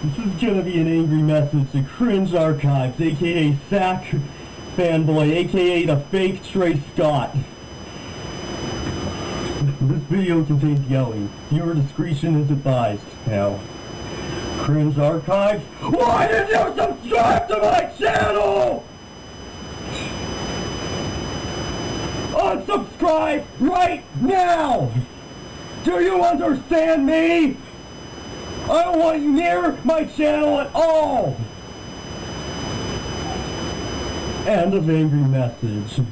This is gonna be an angry message to Cringe Archives, aka Sack Fanboy, aka the fake Trey Scott. This video contains yelling. Viewer discretion is advised. Now, Cringe Archives, why did you subscribe to my channel? Unsubscribe right now! Do you understand me? I don't want you near my channel at all! End of angry message.